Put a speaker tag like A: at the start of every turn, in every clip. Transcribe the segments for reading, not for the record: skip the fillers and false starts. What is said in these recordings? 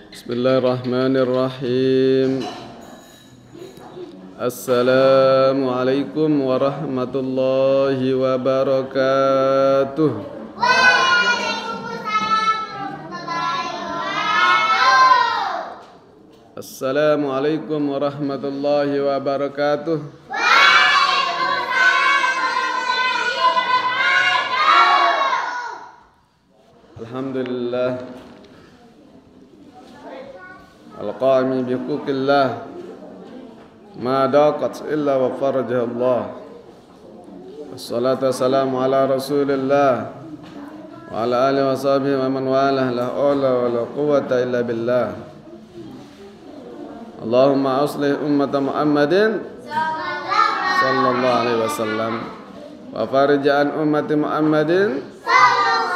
A: Bismillahirrahmanirrahim. Assalamualaikum warahmatullahi wabarakatuh. Assalamualaikum warahmatullahi wabarakatuh. Alhamdulillah al-qa'imi bi huquqillah ma daqat illa wa farajaha Allah. Wassalatu wassalamu ala Rasulillah wa ala alihi wa sahbihi wa man walah, la haula wa la quwwata illa billah. Allahumma aslih ummata Muhammadin sallallahu alaihi wasallam wa farij an ummati Muhammadin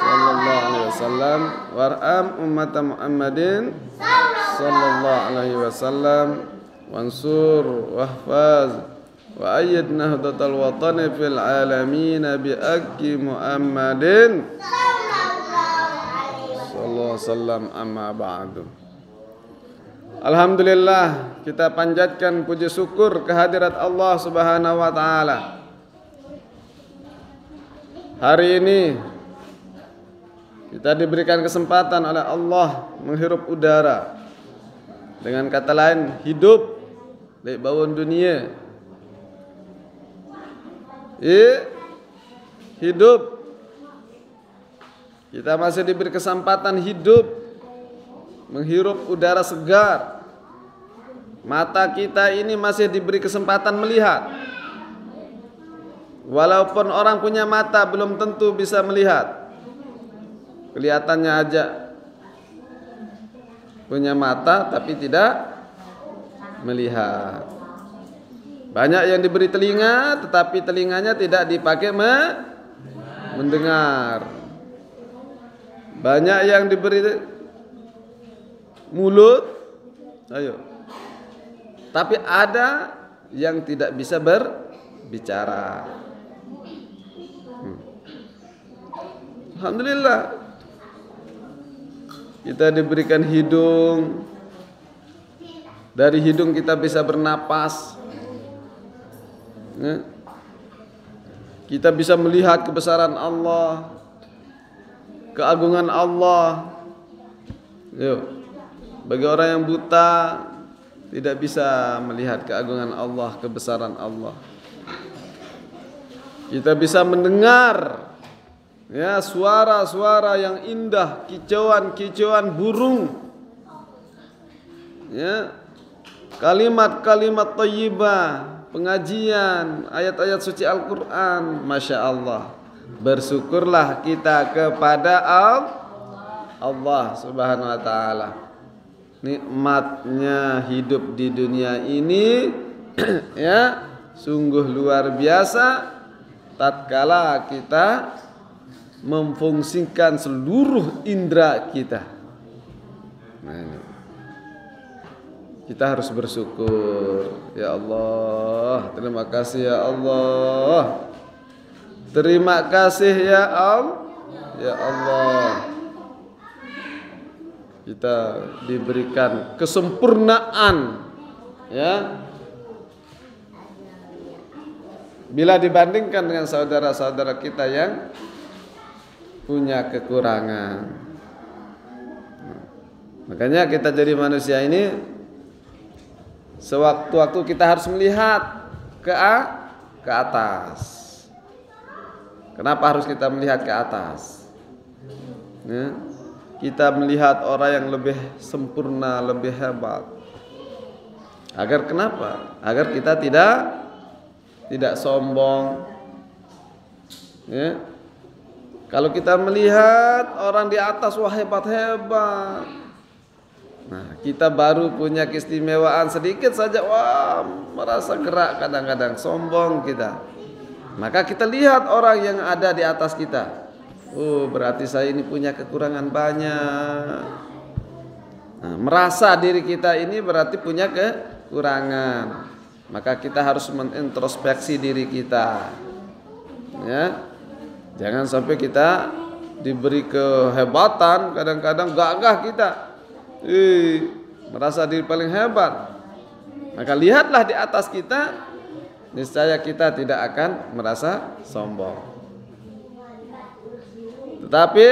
A: sallallahu alaihi wasallam warham ummata Muhammadin sallallahu alaihi wasallam wansur wahfaz wa ayyid nahdatal watani fil alamin bi akki Muhammadin sallallahu alaihi wasallam, amma ba'du. Alhamdulillah, kita panjatkan puji syukur kehadirat Allah Subhanahu wa taala. Hari ini kita diberikan kesempatan oleh Allah menghirup udara. Dengan kata lain, hidup di bawah dunia. Hidup. Kita masih diberi kesempatan hidup, menghirup udara segar. Mata kita ini masih diberi kesempatan melihat. Walaupun orang punya mata belum tentu bisa melihat. Kelihatannya aja punya mata tapi tidak melihat. Banyak yang diberi telinga tetapi telinganya tidak dipakai mendengar. Banyak yang diberi mulut, tapi ada yang tidak bisa berbicara. Alhamdulillah, kita diberikan hidung. Dari hidung kita bisa bernapas. Kita bisa melihat kebesaran Allah, keagungan Allah. Bagi orang yang buta tidak bisa melihat keagungan Allah, kebesaran Allah. Kita bisa mendengar suara-suara yang indah, kicauan-kicauan burung. Kalimat-kalimat thayyibah, pengajian ayat-ayat suci Al-Qur'an. Masya Allah. Bersyukurlah kita kepada Allah Subhanahu wa taala. Nikmatnya hidup di dunia ini sungguh luar biasa tatkala kita memfungsikan seluruh indera kita. Kita harus bersyukur. Ya Allah, terima kasih ya Allah. Terima kasih ya Allah. Kita diberikan kesempurnaan bila dibandingkan dengan saudara-saudara kita yang punya kekurangan. Makanya kita jadi manusia ini sewaktu-waktu kita harus melihat ke atas. Kenapa harus kita melihat ke atas? Kita melihat orang yang lebih sempurna, lebih hebat. Agar kenapa? Agar kita tidak sombong. Kalau kita melihat orang di atas, wah hebat-hebat. Nah, kita baru punya keistimewaan sedikit saja, wah merasa gerak kadang-kadang, sombong kita. Maka kita lihat orang yang ada di atas kita. Oh, berarti saya ini punya kekurangan banyak. Nah, merasa diri kita ini berarti punya kekurangan. Maka kita harus menintrospeksi diri kita. Jangan sampai kita diberi kehebatan, kadang-kadang gagah kita. merasa diri paling hebat. Maka lihatlah di atas kita, niscaya kita tidak akan merasa sombong. Tetapi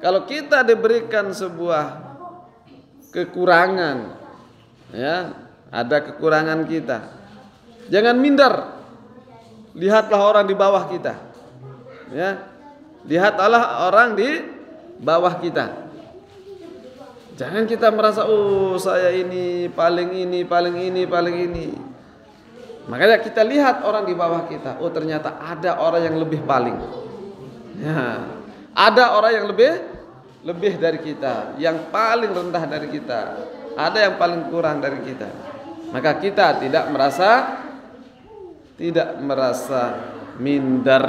A: kalau kita diberikan sebuah kekurangan, ya, ada kekurangan kita, jangan minder. Lihatlah orang di bawah kita, ya, lihatlah orang di bawah kita. Jangan kita merasa, oh saya ini paling ini, paling ini, paling ini. Makanya kita lihat orang di bawah kita, oh ternyata ada orang yang lebih paling, ya, ada orang yang lebih dari kita, yang paling rendah dari kita, ada yang paling kurang dari kita. Maka kita tidak merasa minder.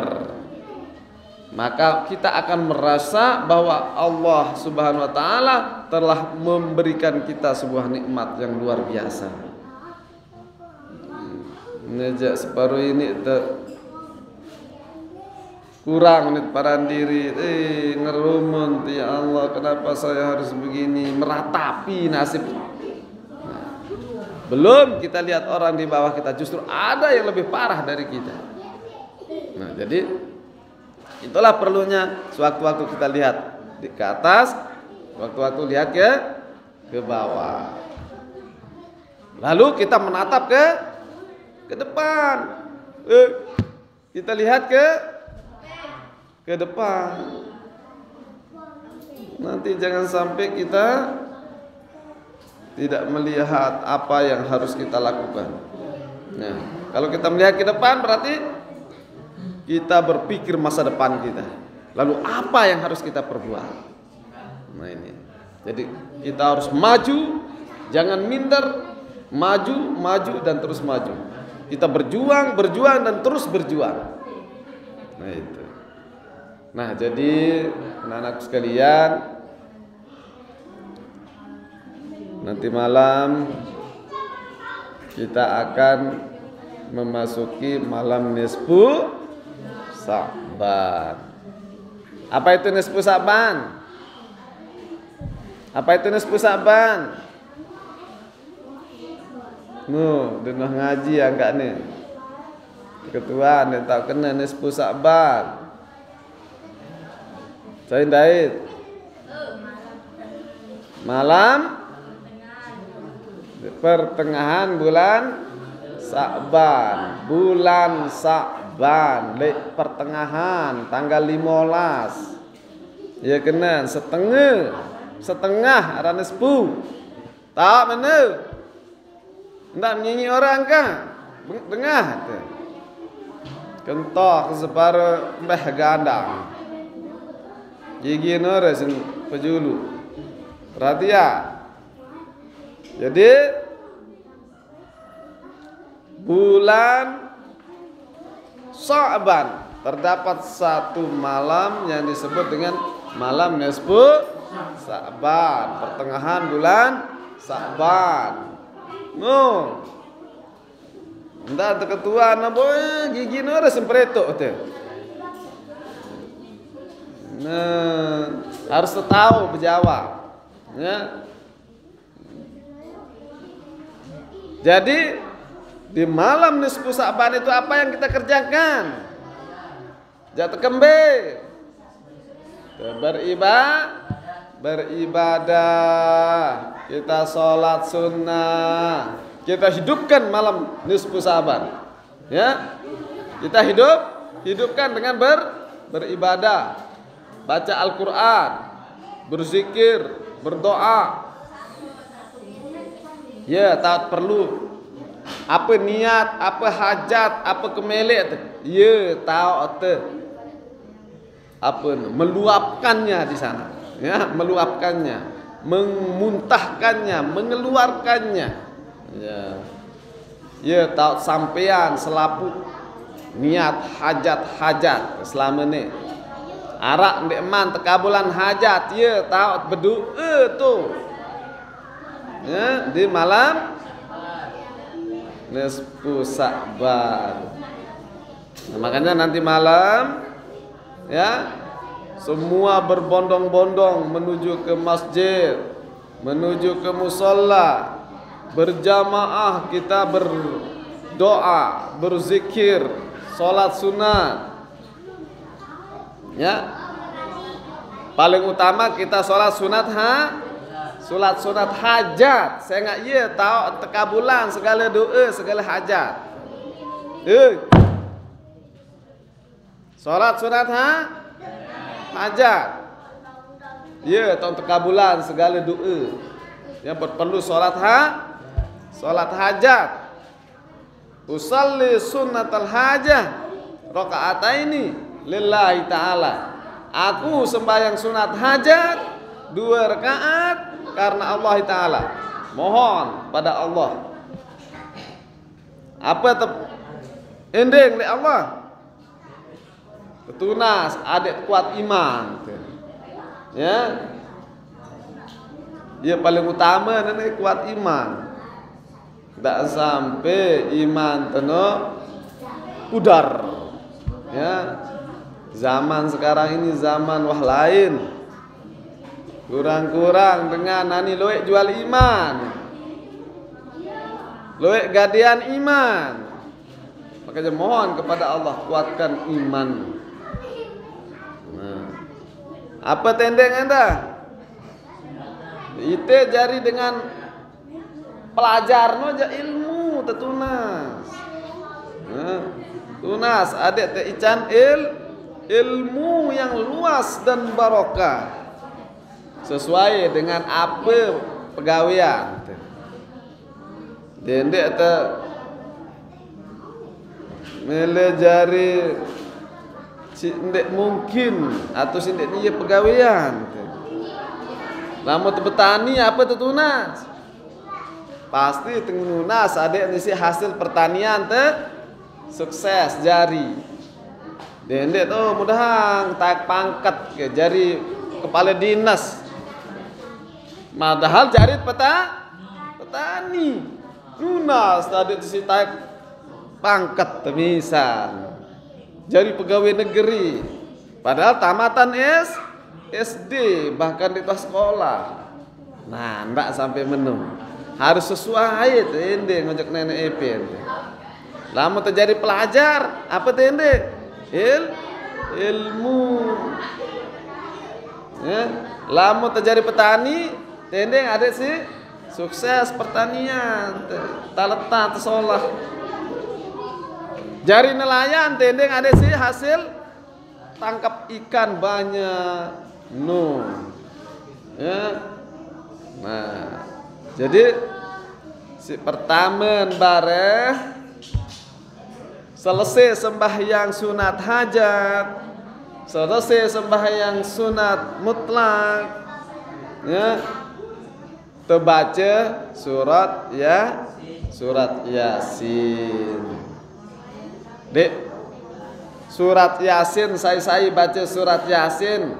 A: Maka kita akan merasa bahwa Allah Subhanahu wa taala telah memberikan kita sebuah nikmat yang luar biasa. Nejak separuh ini kurang nih paran diri, ngerumun, ya Allah kenapa saya harus begini, meratapi nasib. Belum kita lihat orang di bawah kita, justru ada yang lebih parah dari kita. Nah, jadi itulah perlunya sewaktu-waktu kita lihat ke atas, waktu-waktu lihat ke bawah. Lalu kita menatap ke depan. Kita lihat ke depan. Nanti jangan sampai kita tidak melihat apa yang harus kita lakukan. Nah, kalau kita melihat ke depan berarti kita berpikir masa depan kita. Lalu apa yang harus kita perbuat? Nah ini. Jadi kita harus maju, jangan minder, maju dan terus maju. Kita berjuang dan terus berjuang. Nah itu. Nah jadi anak-anak sekalian, nanti malam kita akan memasuki malam nisfu Sa'ban. Apa itu nisfu Sa'ban? Apa itu nisfu Sa'ban? Denah ngaji ya enggak nih? Ketua nih tak kena nisfu Sa'ban. Saya Daid. Malam pertengahan bulan Sa'ban, bulan Sa'ban, pertengahan tanggal 15. Ya kena setengah ada nisfu. Tak mana? Ndak menyanyi orang kah? Tengah tu. Kentok separuh mbah gandang. Gigi nore sen pejulu. Perhatian. Jadi bulan Sa'ban terdapat satu malam yang disebut dengan malam nisfu Sa'ban, pertengahan bulan Sa'ban. Ndak ketua na boy gigi nore sempreto teh. Nah, harus tahu berjawab. Ya. Jadi di malam nisfu Sa'ban itu apa yang kita kerjakan? Jatuh kembe, beribadah, kita sholat sunnah, kita hidupkan malam nisfu Sa'ban. Ya, kita hidupkan dengan beribadah, baca Al-Quran, berzikir, berdoa. Ya, tak perlu apa niat, apa hajat, apa kemelik. Ya, tahu apa meluapkannya di sana. Ya, meluapkannya, memuntahkannya, mengeluarkannya. Ya. Ya, tahu sampean selapu niat hajat selama ni. Arak ndek man tekabulan hajat, ya tahu berdoa tu. Ya, di malam nisfu Sa'ban. Nah, makanya nanti malam ya semua berbondong-bondong menuju ke masjid menuju ke musalla, berjamaah kita berdoa, berzikir, sholat sunat. Ya, paling utama kita sholat sunat sholat sunat hajat. Saya nggak iya tahu tekabulan segala doa, segala hajat. Sholat sunat hajat. Ya, tahun tekabulan segala doa. Yang perlu sholat hajat. Usalli sunnatal hajah rakaataini lillahi ta'ala. Aku sembahyang sunat hajat 2 rakaat karena Allah Ta'ala. Mohon pada Allah. Apa ending oleh Allah? Ketunas adik kuat iman. Ya. Dia paling utama nanti kuat iman. Tak sampai iman pudar. Ya. Zaman sekarang ini zaman wah lain. Kurang-kurang dengan nani loek jual iman, loek gadian iman. Makanya mohon kepada Allah kuatkan iman. Nah, apa tendeng anda? Ite jari dengan pelajar noja ilmu tetunas. Nah, tunas adik te ican ilmu yang luas dan barokah. Sesuai dengan apa pegawaian. Dendek te melejari sindek mungkin atau sindek ni pegawaian. Namun petani apa tu tunas? Pasti tunas adik ni si hasil pertanian te sukses jari. Dendek tu mudah tak pangkat ke jari kepala dinas. Padahal jari petani. Lunas tadi si taik pangkat misal. Jadi pegawai negeri. Padahal tamatan SD bahkan di kelas sekolah. Nah, ndak sampai menu. Harus sesuai tende ngojek nenek epin. Lama terjadi pelajar, apa tende? Ilmu. Ya, lama terjadi petani. Tendeng ada sih sukses pertanian, talenta tersolah. Jari nelayan tendeng ada sih hasil tangkap ikan banyak. Ya. Nah, jadi si pertama bareh selesai sembahyang sunat hajat, selesai sembahyang sunat mutlak. Ya. Terbaca surat Yasin. Dek, surat Yasin saya baca surat Yasin.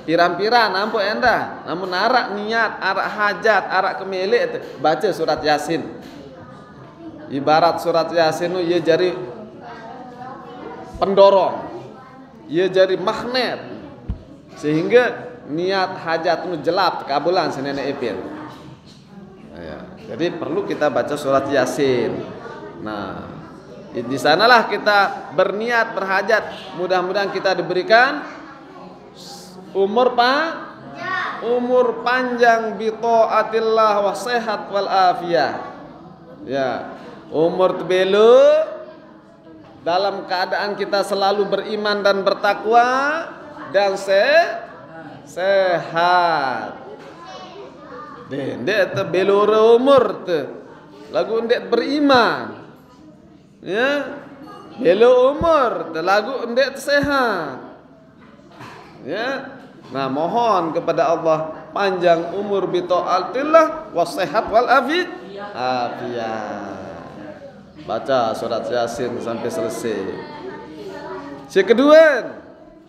A: Pirang-pirang nampu enda, namun arak niat, arak hajat, arak kemilik baca surat Yasin. Ibarat surat Yasin itu ia jadi pendorong, ia jadi magnet sehingga niat hajat itu jelap kabulan senene epil. Ya, jadi perlu kita baca surat Yasin. Nah, di sanalah kita berniat berhajat. Mudah-mudahan kita diberikan umur panjang bi taatillah wa sehat wal afiyah. Ya, umur tebelu dalam keadaan kita selalu beriman dan bertakwa dan sehat. Dek belora umur tu lagu ndek beriman. Ya, belo umur tu lagu ndek sehat. Ya. Nah, mohon kepada Allah panjang umur bi taatillah wa sehat wal afiyah. Baca surat Yasin sampai selesai. Si kedua,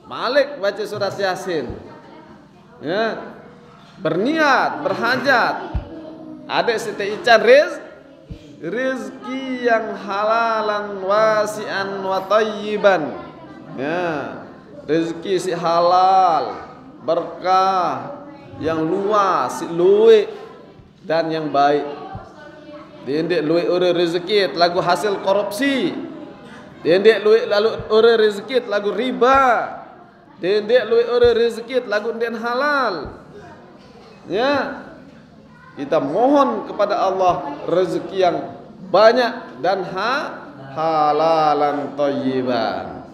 A: Malik baca surat Yasin. Ya. Berniat, berhajat. Ada siti ican rizki yang halalan wasi'an wa tayyiban. Ya, rezeki si halal, berkah yang luas, si luwe, dan yang baik. Dendek luit ure rezeki lagu hasil korupsi. Dendek luit lalu ure rezeki lagu riba. Dendek luit ure rezeki lagu den halal. Ya. Kita mohon kepada Allah rezeki yang banyak dan halalan thayyiban.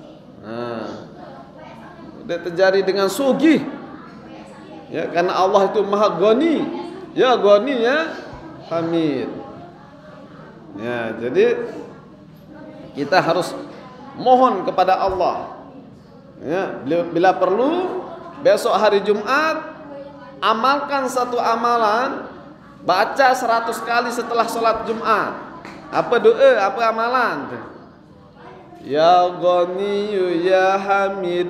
A: Tidak terjadi dengan sugih. Ya, karena Allah itu Maha Ghani. Ya, Ghani ya, Hamid. Ya, jadi kita harus mohon kepada Allah. Ya, bila perlu besok hari Jumat amalkan satu amalan, baca 100 kali setelah sholat Jumat. Apa doa, apa amalan? Ya Ghaniyu ya Hamid,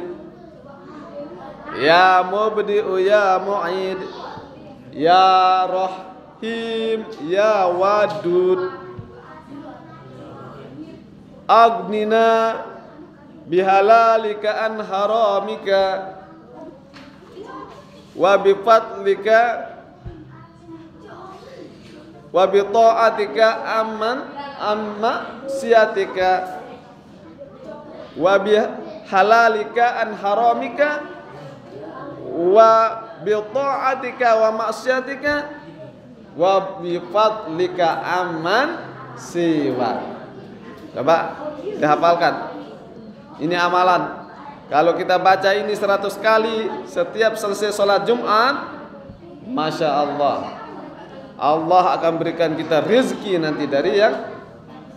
A: ya Mubdi'u ya Mu'id, ya Rahim ya Wadud, Aghnina bihalalika an haramika wa bifadlika wa bita'atika amma siyatika wa bihalalika an haramika wa bita'atika wa maksiatika wa bifadlika amman siwa. Coba dihafalkan. Ini amalan. Kalau kita baca ini 100 kali setiap selesai sholat Jumat, Masya Allah, Allah akan berikan kita rezeki nanti dari yang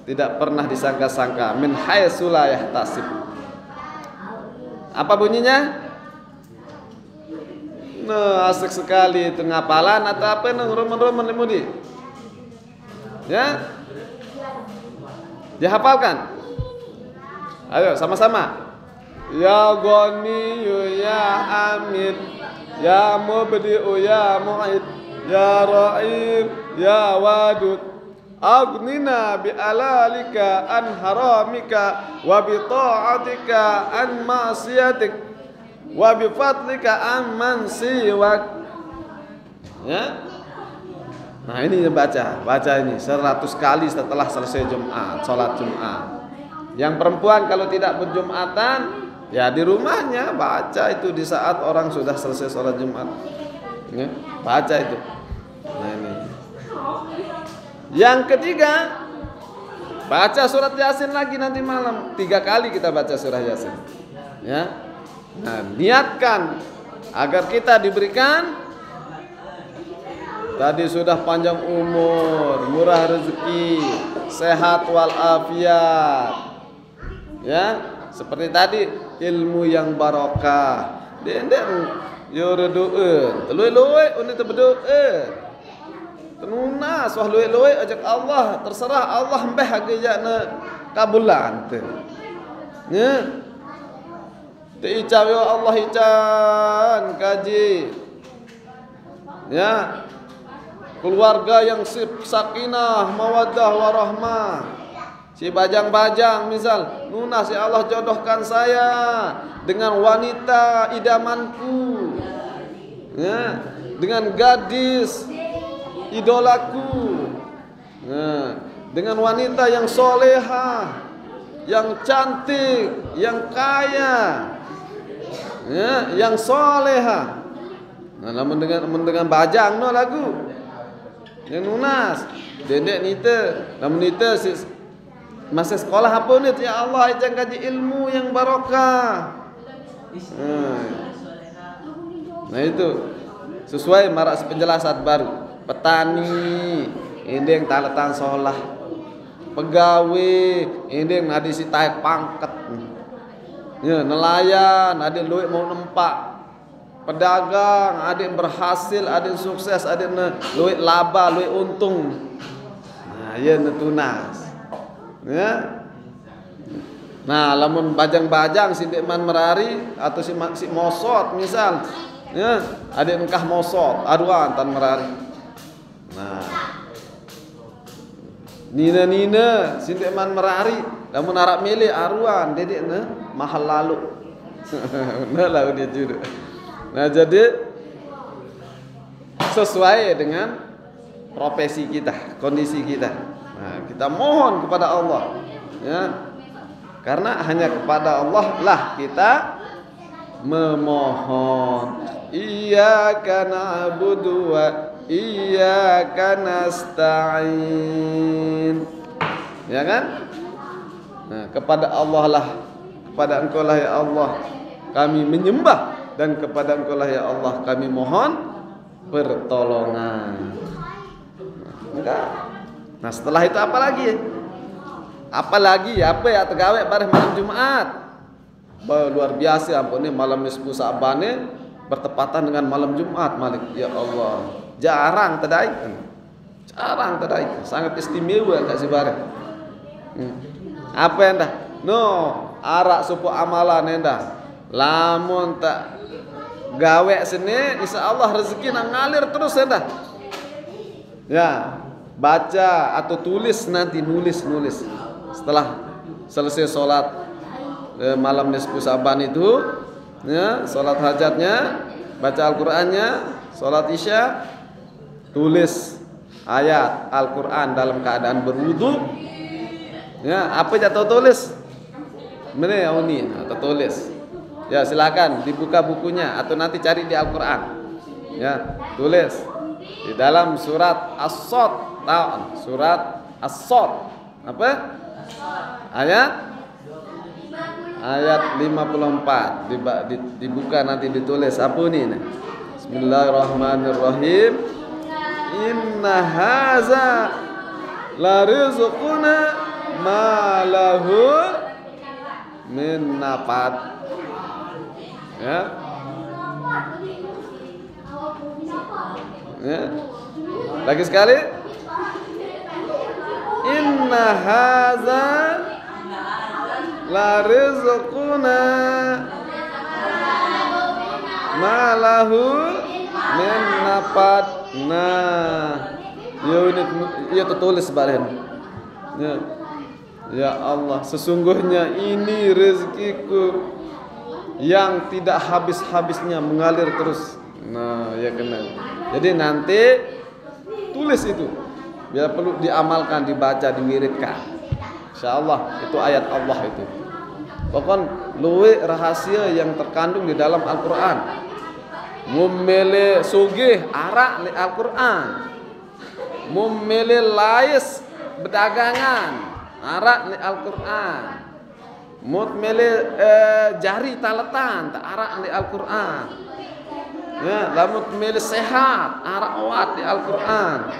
A: tidak pernah disangka-sangka. Min haitsu la yahtasib. Apa bunyinya? Nah, asik sekali itu ngapalan atau apa nang roman-roman limudi. Ya? Dihafalkan. Ayo sama-sama. Ya Ghaniyu ya Hamid, ya Mubdi'u ya Mu'id, ya Rahim ya Wadud, aghnina bi'alalika an haramika wa bi ta'atika an ma'siyatik wa bi fadlika amman siwak. Ya. Nah, ini baca ini 100 kali setelah selesai Jumat, salat Jumat. Yang perempuan kalau tidak berjumatan, ya di rumahnya baca itu di saat orang sudah selesai sholat Jumat. Ya, baca itu. Nah, ini. Yang ketiga, baca surat Yasin lagi nanti malam. 3 kali kita baca surat Yasin. Ya. Nah, niatkan agar kita diberikan tadi sudah panjang umur, murah rezeki, sehat walafiat. Ya, seperti tadi ilmu yang barokah. Dendek yo redoeun, luwe-luwe untuk berdoa. Tenunas wah luwe-luwe ajak Allah, terserah Allah mbeh hagejana kabulan teh. Ya. Teu icawe Allah ican kaji. Ya. Keluarga yang sakinah, mawaddah warahmah. Si bajang-bajang misal, lunas ya Allah jodohkan saya dengan wanita idamanku, ya, dengan gadis idolaku, ya, dengan wanita yang solehah, yang cantik, yang kaya, ya, yang solehah. Nah, namun dengan bajang no lagu, yang lunas, dendek nite, namun nite masa sekolah apa nih ya Allah jangan kaji ilmu yang barokah. Nah itu sesuai marak penjelasan baru. Petani ini yang talatan sholah, pegawai ini yang nadi si taik pangkat, ya, nelayan ada yang luik mau nempak, pedagang ada yang berhasil, ada yang sukses, ada yang luik laba, luik untung. Nah ya netunas. Ya. Nah, lamun bajang-bajang si dekman merari atau si mosot misal, ya, ada engkah mosot, aduan tan merari. Nah, nina si dekman merari, lamun harap milih aruan, dedek mahal lalu. Nah, lalu dia judul. Nah, jadi sesuai dengan profesi kita, kondisi kita. Nah, kita mohon kepada Allah, ya. Karena hanya kepada Allah lah kita memohon. Iyyaka na'budu wa iyyaka nasta'in. Ya kan? Nah, kepada Allah lah, kepada Engkau lah ya Allah kami menyembah, dan kepada Engkau lah ya Allah kami mohon pertolongan. Nah, setelah itu apa lagi? Apalagi apa ya tergawe pada malam Jumat? Luar biasa ampun nih, malam nisfu Sa'ban bertepatan dengan malam Jumat, Malik. Ya Allah, jarang tadai. Jarang tadai. Sangat istimewa Kak Sibare. Apa yang dah? No, arak supu amalan endah. Lamun tak gawe sini, insyaallah rezeki nang ngalir terus endah. Ya, baca atau tulis nanti, nulis. Setelah selesai sholat malam nisfu Sa'ban itu, ya, sholat hajatnya, baca Al-Qur'annya, sholat Isya, tulis ayat Al-Qur'an dalam keadaan berwudu. Ya, apa jatuh tulis? Mana yang ini atau tulis? Ya, silakan dibuka bukunya atau nanti cari di Al-Qur'an. Ya, tulis di dalam surat As-Sod, surat As-Sod. Apa? Ayat 54 dibuka nanti ditulis apa ini? Bismillahirrahmanirrahim. Inna haza la rizquna ma lahu min nafad. Ya. Ya. Lagi sekali. Inna haza la rizquna ma lahu min nafad. Nah, ya tertulis balen. Ya. Ya Allah, sesungguhnya ini rezekiku yang tidak habis-habisnya mengalir terus. Nah, ya kena. Jadi nanti tulis itu, biar perlu diamalkan, dibaca, diwiridkan. Insyaallah itu ayat Allah itu. Pokoknya luwe rahasia yang terkandung di dalam Al-Qur'an. Mumele sugih arak li Al-Qur'an. Mumele lais berdagangan arak li Al-Qur'an. Mumele jari taletan tak arak li Al-Qur'an. Ya, lamun mele sehat arak awat di Al-Qur'an.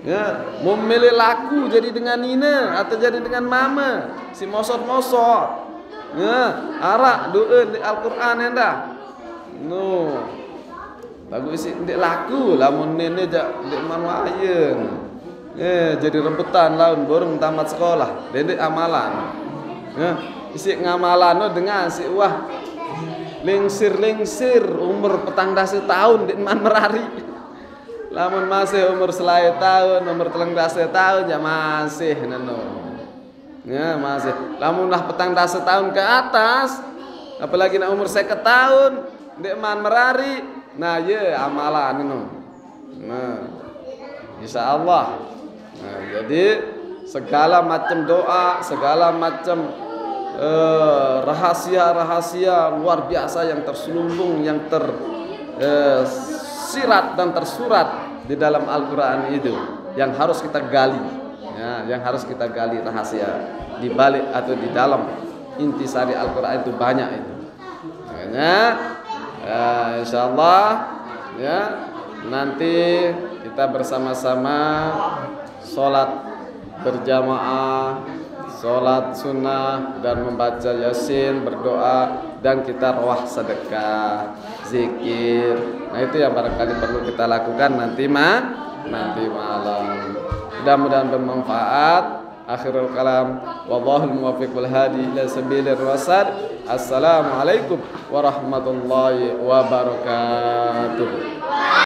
A: Ya, memilih laku jadi dengan Nina atau jadi dengan mama, si mosot-mosot. Ya, arak doa di Al-Qur'an endah. No. Bagus sih ndek laku lamun nene jak ndek manwayen. Jadi rebutan laun borong tamat sekolah, dedek amalan. Ya, isi ngamalan dengan si wah lingsir umur 14 tahun ndek man merari. Lamun masih umur selai tahun, umur 13 tahun ya masih neno. Ya masih. Lamun lah 14 tahun ke atas, apalagi nak umur 50 tahun, ndek man merari. Nah, ye amalan neno. Nah, insyaallah. Nah, jadi segala macam doa, segala macam rahasia-rahasia luar biasa yang terselubung, yang tersirat dan tersurat di dalam Al-Qur'an itu yang harus kita gali, ya, yang harus kita gali rahasia di balik atau di dalam intisari Al-Qur'an itu banyak itu. Makanya insyaallah ya nanti kita bersama-sama sholat berjamaah, sholat sunnah dan membaca Yasin, berdoa, dan kita rawah sedekah, zikir. Nah itu yang barangkali perlu kita lakukan nanti malam. Mudah-mudahan bermanfaat. Akhirul kalam, wallahul muwaffiq wal hadi ila sabilir rasyad. Assalamualaikum warahmatullahi wabarakatuh.